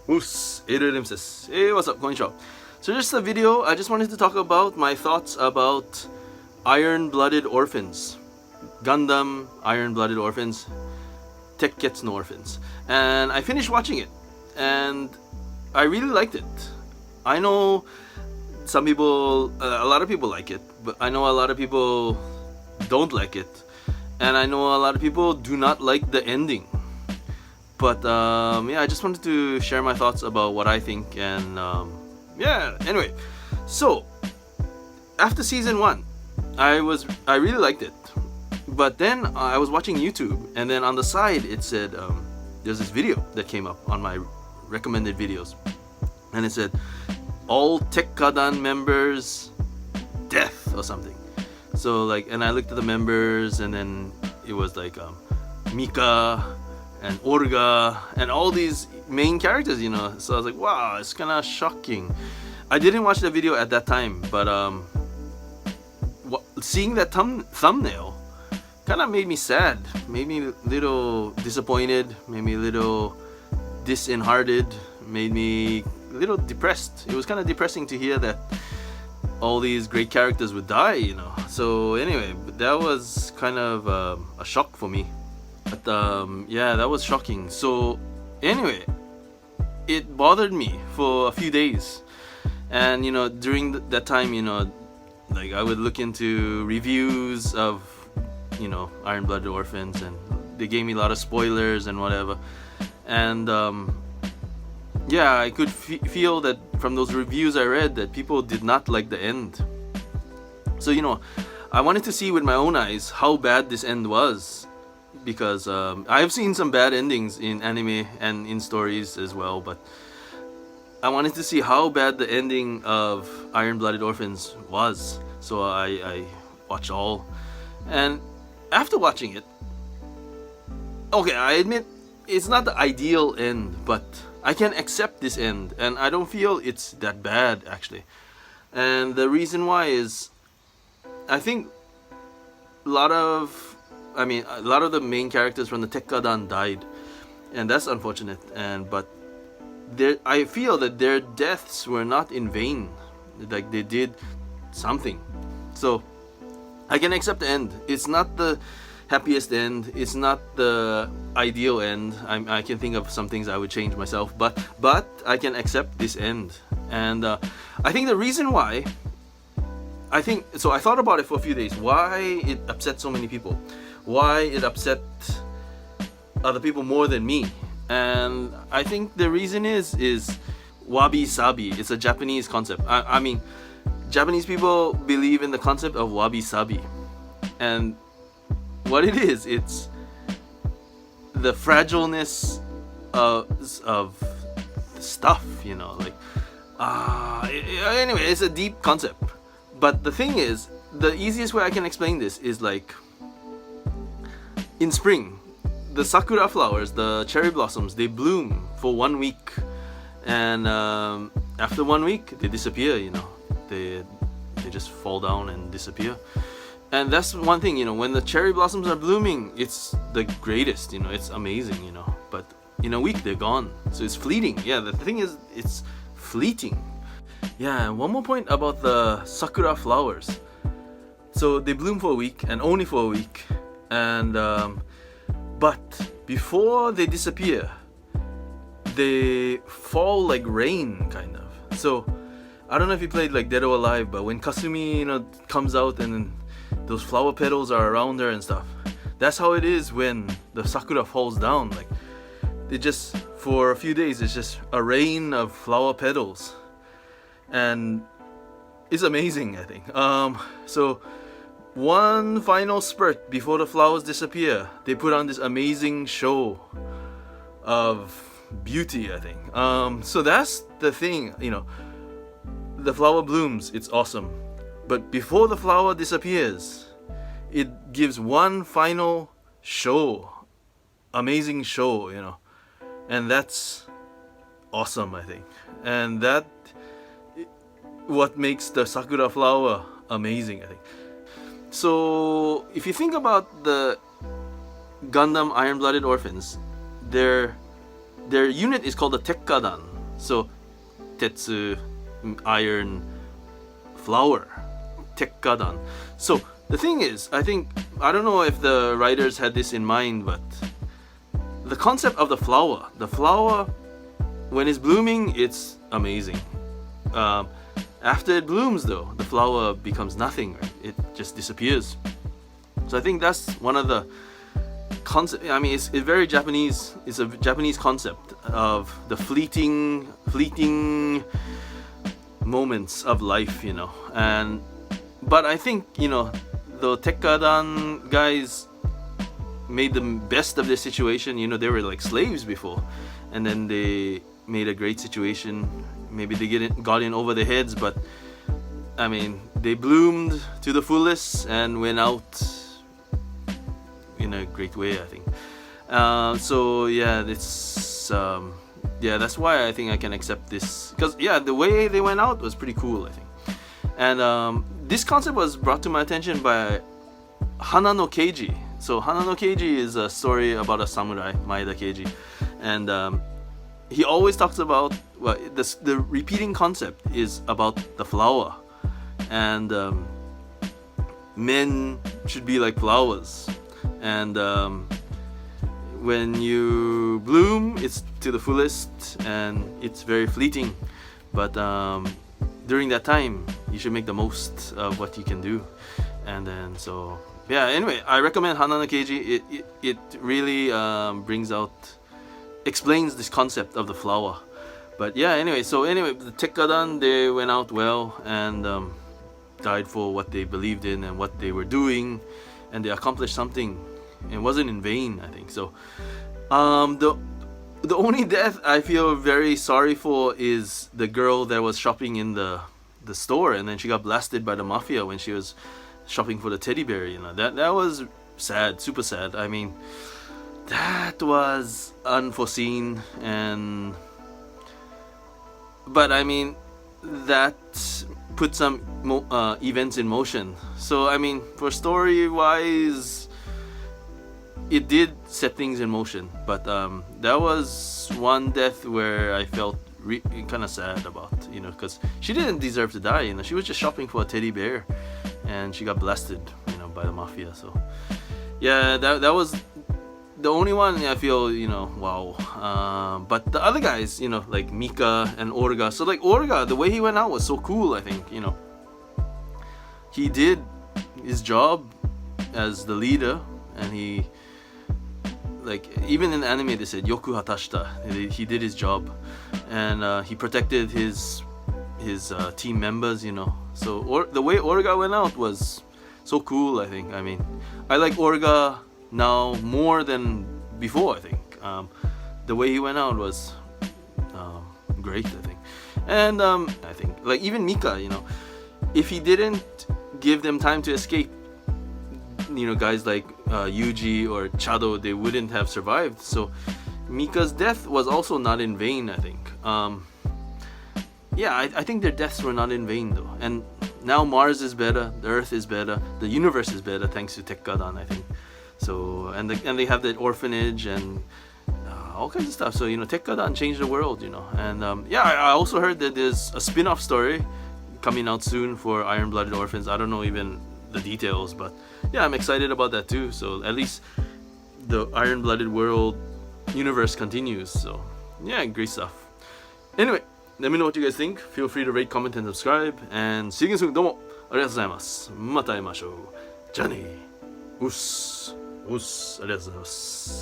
Us, Impzです。What's up? こんにちは。So just a video, I just wanted to talk about my thoughts about IronBlooded Orphans. Gundam, IronBlooded Orphans, Tekkadan Orphans. And I finished watching it, and I really liked it. I know some people, a lot of people like it, but I know a lot of people don't like it. And I know a lot of people do not like the ending. But yeah, I just wanted to share my thoughts about what I think, and yeah, anyway. So after season 1, I really liked it. But then I was watching YouTube, and then on the side it said there's this video that came up on my recommended videos, and it said all Tekkadan members death or something. So like, and I looked at the members, and then it was like Mika and Orga and all these main characters, you know. So I was like, wow, it's kind of shocking. I didn't watch the video at that time, but seeing that thumbnail kind of made me sad, made me a little disappointed, made me a little disheartened, made me a little depressed. It was kind of depressing to hear that all these great characters would die, you know. So anyway, that was kind of a shock for me. But yeah, that was shocking. So anyway, it bothered me for a few days, and you know, during that time, you know, like I would look into reviews of, you know, IronBlooded Orphans, and they gave me a lot of spoilers and whatever. And yeah, I could feel that from those reviews I read that people did not like the end. So you know, I wanted to see with my own eyes how bad this end was, because I've seen some bad endings in anime and in stories as well, but I wanted to see how bad the ending of IronBlooded Orphans was. So I watched all, and after watching it, okay, I admit it's not the ideal end, but I can accept this end, and I don't feel it's that bad actually. And the reason why is, I think a lot of the main characters from the Tekkadan died, and that's unfortunate. But I feel that their deaths were not in vain. Like they did something. So I can accept the end. It's not the happiest end. It's not the ideal end. I can think of some things I would change myself, but I can accept this end. And I think the reason why, I thought about it for a few days. Why it upset so many people? Why it upset other people more than me? And I think the reason is WabiSabi. It's a Japanese concept. I mean, Japanese people believe in the concept of WabiSabi, and what it is, it's the fragileness of stuff, you know, like anyway, it's a deep concept. But the thing is, the easiest way I can explain this is like, in spring, the sakura flowers, the cherry blossoms, they bloom for 1 week, and after 1 week they disappear, you know, they just fall down and disappear. And that's one thing, you know, when the cherry blossoms are blooming, it's the greatest, you know, it's amazing, you know, but in a week they're gone. So it's fleeting. Yeah, the thing is, it's fleeting. Yeah, and one more point about the sakura flowers. So they bloom for a week, and only for a week, and but before they disappear, they fall like rain, kind of. So I don't know if you played like Dead or Alive, but when Kasumi, you know, comes out and then those flower petals are around her and stuff, that's how it is when the sakura falls down. Like, it just, for a few days, it's just a rain of flower petals, and it's amazing, I think. So one final spurt before the flowers disappear, they put on this amazing show of beauty, I think. So that's the thing, you know, the flower blooms, it's awesome, but before the flower disappears, it gives one final show, amazing show, you know, and that's awesome, I think. And that what makes the sakura flower amazing, I think. So if you think about the Gundam IronBlooded Orphans, their unit is called the Tekkadan. So tetsu, iron, flower, tekkadan. So the thing is, I don't know if the writers had this in mind, but the concept of the flower when it's blooming, it's amazing. After it blooms though, the flower becomes nothing, right? It just disappears. So I think that's one of the concept. I mean, it's very Japanese. It's a Japanese concept of the fleeting moments of life, but I think, the Tekkadan guys made the best of their situation. They were like slaves before, and then they made a great situation. Maybe they got in over their heads, but I mean, they bloomed to the fullest and went out in a great way, I think. So yeah, that's why I think I can accept this, because the way they went out was pretty cool, I think. And this concept was brought to my attention by Hana no Keiji. So Hana no Keiji is a story about a samurai, Maeda Keiji, and he always talks about, the repeating concept is about the flower, and men should be like flowers, and when you bloom, it's to the fullest and it's very fleeting, but during that time you should make the most of what you can do. And then anyway, I recommend Hana no Keiji. It really explains this concept of the flower. But anyway, the Tekkadan, they went out well and died for what they believed in and what they were doing, and they accomplished something. It wasn't in vain, I think. So the only death I feel very sorry for is the girl that was shopping in the store, and then she got blasted by the mafia when she was shopping for the teddy bear. That was sad, super sad. I mean, that was unforeseen, but I mean, that put some events in motion. So I mean, for story wise, it did set things in motion, but that was one death where I felt kind of sad about, because she didn't deserve to die. She was just shopping for a teddy bear and she got blasted, by the mafia. So that was the only one I feel, wow. But the other guys, like Mika and Orga. So like Orga, the way he went out was so cool, I think. He did his job as the leader, and he, like, even in the anime they said yoku hatashita. He did his job, and he protected his team members, So the way Orga went out was so cool, I think. I mean, I like Orga now more than before, I think. The way he went out was great, I think. And I think, like, even Mika, if he didn't give them time to escape, guys like Yuji or Chado, they wouldn't have survived. So Mika's death was also not in vain, I think. I think their deaths were not in vain, though. And now Mars is better, the Earth is better, the universe is better thanks to Tekkadan, I think. So and they have that orphanage and all kinds of stuff. So Tekkadan changed the world, And I also heard that there's a spin-off story coming out soon for IronBlooded Orphans. I don't know even the details, but I'm excited about that too. So at least the IronBlooded world universe continues. So great stuff. Anyway, let me know what you guys think. Feel free to rate, comment, and subscribe. And see you again soon. どうもありがとうございます。また会いましょう。じゃあね。うっす。うっす。ありがとうございます。